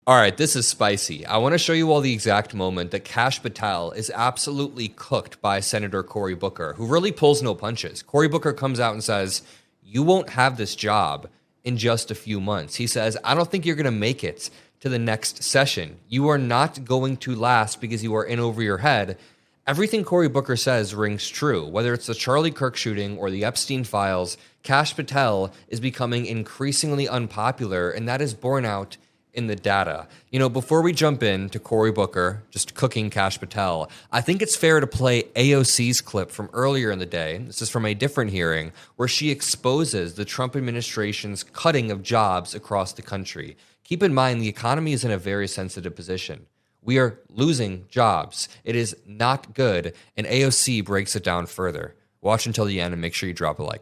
All right, this is spicy. I want to show you all the exact moment that Kash Patel is absolutely cooked by Senator Cory Booker, who really pulls no punches. Cory Booker comes out and says, you won't have this job in just a few months. He says, I don't think you're going to make it to the next session. You are not going to last because you are in over your head. Everything Cory Booker says rings true. Whether it's the Charlie Kirk shooting or the Epstein files, Kash Patel is becoming increasingly unpopular, and that is borne out in the data. You know, before we jump in to Cory Booker, just cooking Kash Patel, I think it's fair to play AOC's clip from earlier in the day. This is from a different hearing where she exposes the Trump administration's cutting of jobs across the country. Keep in mind, the economy is in a very sensitive position. We are losing jobs. It is not good, and AOC breaks it down further. Watch until the end and make sure you drop a like.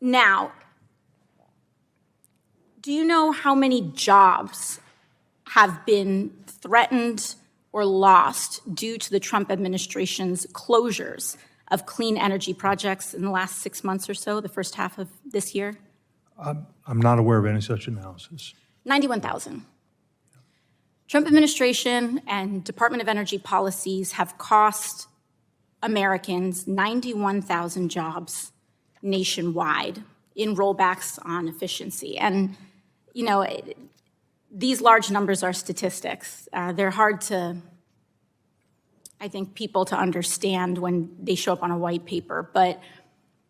Now, do you know how many jobs have been threatened or lost due to the Trump administration's closures of clean energy projects in the last 6 months or so, the first half of this year? I'm not aware of any such analysis. 91,000. Trump administration and Department of Energy policies have cost Americans 91,000 jobs nationwide in rollbacks on efficiency. And, you know, these large numbers are statistics. They're hard to, I think, people to understand when they show up on a white paper. But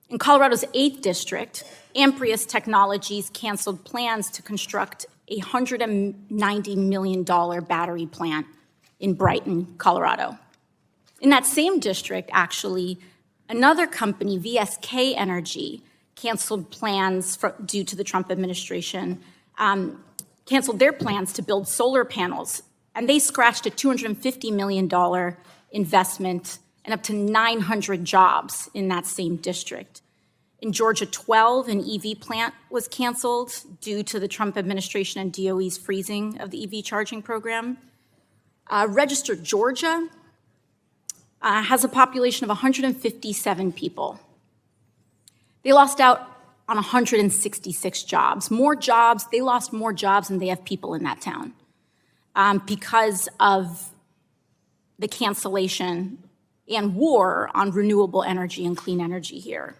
in Colorado's 8th district, Amprius Technologies canceled plans to construct a $190 million battery plant in Brighton, Colorado. In that same district, actually, another company, VSK Energy, canceled plans due to the Trump administration, canceled their plans to build solar panels, and they scratched a $250 million investment and up to 900 jobs in that same district. In Georgia 12, an EV plant was canceled due to the Trump administration and DOE's freezing of the EV charging program. Registered Georgia has a population of 157 people. They lost out on 166 jobs. They lost more jobs than they have people in that town because of the cancellation and war on renewable energy and clean energy here.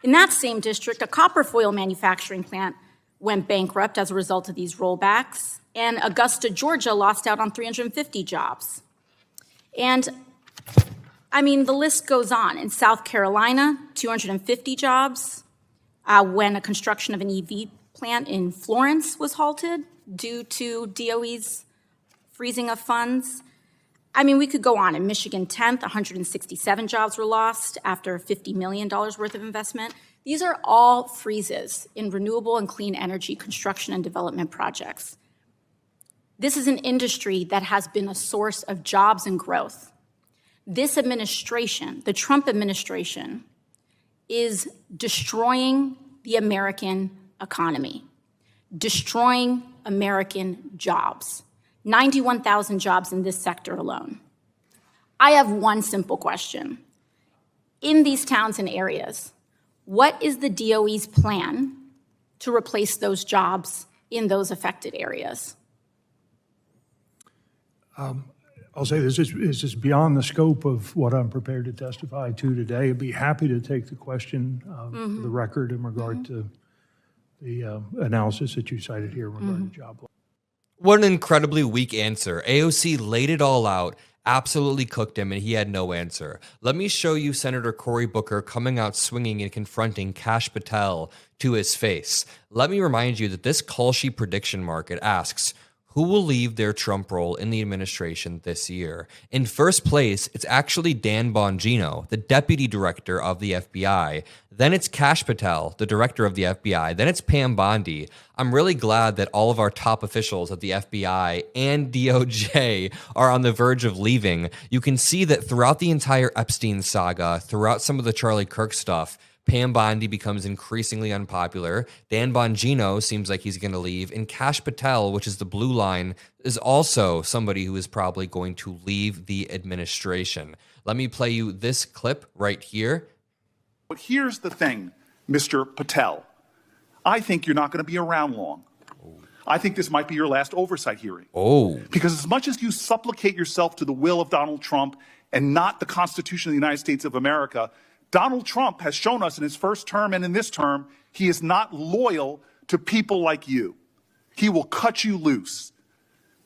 In that same district, a copper foil manufacturing plant went bankrupt as a result of these rollbacks, and Augusta, Georgia lost out on 350 jobs. And I mean, the list goes on. In South Carolina, 250 jobs when a construction of an EV plant in Florence was halted due to DOE's freezing of funds. I mean, we could go on. In Michigan 10th, 167 jobs were lost after $50 million worth of investment. These are all freezes in renewable and clean energy construction and development projects. This is an industry that has been a source of jobs and growth. This administration, the Trump administration, is destroying the American economy, destroying American jobs. 91,000 jobs in this sector alone. I have one simple question. In these towns and areas, what is the DOE's plan to replace those jobs in those affected areas? I'll say this is beyond the scope of what I'm prepared to testify to today. I'd be happy to take the question for the record in regard to the analysis that you cited here regarding job loss. What an incredibly weak answer. AOC laid it all out, absolutely cooked him, and he had no answer. Let me show you Senator Cory Booker coming out swinging and confronting Kash Patel to his face. Let me remind you that this call sheet prediction market asks, who will leave their Trump role in the administration this year? In first place, it's actually Dan Bongino, the deputy director of the FBI. Then it's Kash Patel, the director of the FBI. Then it's Pam Bondi. I'm really glad that all of our top officials at the FBI and DOJ are on the verge of leaving. You can see that throughout the entire Epstein saga, throughout some of the Charlie Kirk stuff, Pam Bondi becomes increasingly unpopular. Dan Bongino seems like he's going to leave. And Kash Patel, which is the blue line, is also somebody who is probably going to leave the administration. Let me play you this clip right here. But here's the thing, Mr. Patel. I think you're not going to be around long. I think this might be your last oversight hearing. Oh. Because as much as you supplicate yourself to the will of Donald Trump and not the Constitution of the United States of America, Donald Trump has shown us in his first term and in this term, he is not loyal to people like you. He will cut you loose.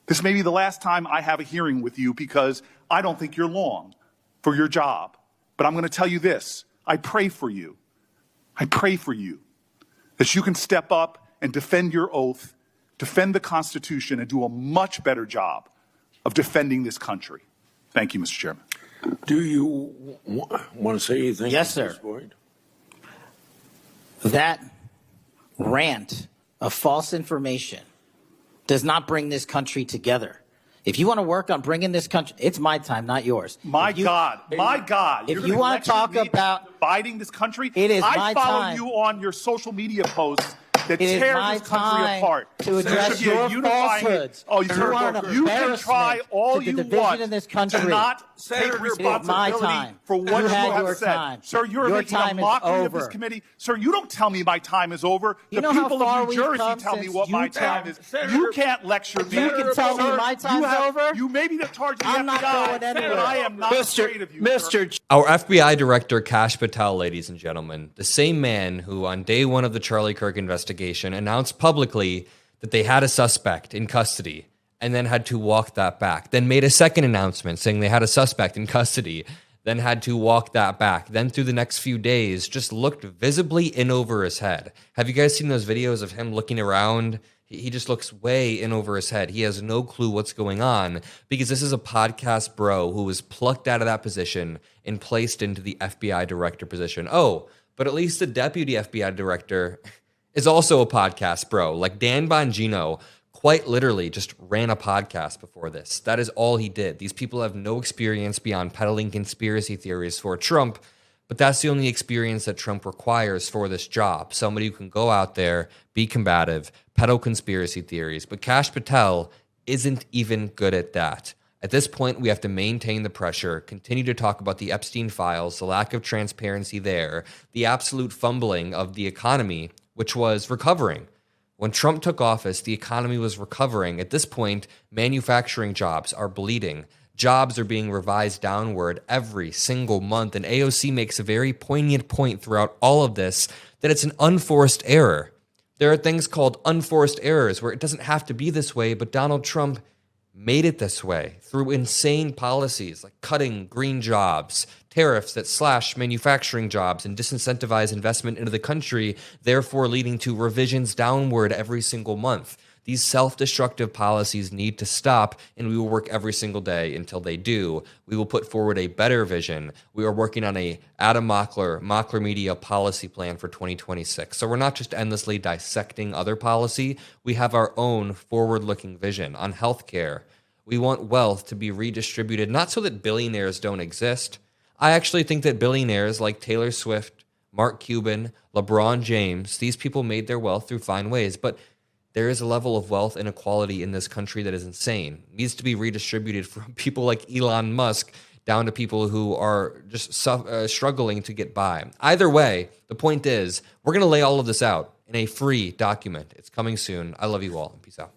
This may be the last time I have a hearing with you because I don't think you're long for your job. But I'm going to tell you this. I pray for you. I pray for you that you can step up and defend your oath, defend the Constitution, and do a much better job of defending this country. Thank you, Mr. Chairman. Do you want to say anything? Yes, sir. That rant of false information does not bring this country together. If you want to work on bringing this country, it's my time, not yours. My God. If you want to talk about dividing this country, it is I my follow time. you on your social media posts that It is tear my this country time apart. to address There should be a your unifying- falsehoods. Oh, You are an you can try embarrassment all to the you division want in this country. to not take It is my responsibility time. for what You you had your have said. time. Sir, you're Your making time a is mockery of this over. committee. Sir, you don't tell me my time is over. You The know how people far of New we've Jersey come tell me since what my you time tell- is. Senator- You can't lecture me. You can tell me Sir, my time's you have- over? You may be the charge of the I'm not FBI, going anywhere. but I am not afraid of you, sir. Our FBI Director Kash Patel, ladies and gentlemen, the same man who on day one of the Charlie Kirk investigation announced publicly that they had a suspect in custody and then had to walk that back, then made a second announcement saying they had a suspect in custody, then had to walk that back, then through the next few days just looked visibly in over his head. Have you guys seen those videos of him looking around? He just looks way in over his head. He has no clue what's going on because this is a podcast bro who was plucked out of that position and placed into the FBI director position. Oh, but at least the deputy FBI director is also a podcast bro. Like Dan Bongino quite literally just ran a podcast before this. That is all he did. These people have no experience beyond peddling conspiracy theories for Trump, but that's the only experience that Trump requires for this job. Somebody who can go out there, be combative, peddle conspiracy theories. But Kash Patel isn't even good at that. At this point, we have to maintain the pressure, continue to talk about the Epstein files, the lack of transparency there, the absolute fumbling of the economy, which was recovering. When Trump took office, the economy was recovering. At this point, manufacturing jobs are bleeding. Jobs are being revised downward every single month. And AOC makes a very poignant point throughout all of this that it's an unforced error. There are things called unforced errors where it doesn't have to be this way, but Donald Trump made it this way through insane policies like cutting green jobs, tariffs that slash manufacturing jobs and disincentivize investment into the country, therefore leading to revisions downward every single month. These self-destructive policies need to stop, and we will work every single day until they do. We will put forward a better vision. We are working on a Adam Mockler Media policy plan for 2026. So we're not just endlessly dissecting other policy. We have our own forward-looking vision on healthcare. We want wealth to be redistributed, not so that billionaires don't exist. I actually think that billionaires like Taylor Swift, Mark Cuban, LeBron James, these people made their wealth through fine ways, but there is a level of wealth inequality in this country that is insane. It needs to be redistributed from people like Elon Musk down to people who are just struggling to get by. Either way, the point is, we're going to lay all of this out in a free document. It's coming soon. I love you all. Peace out.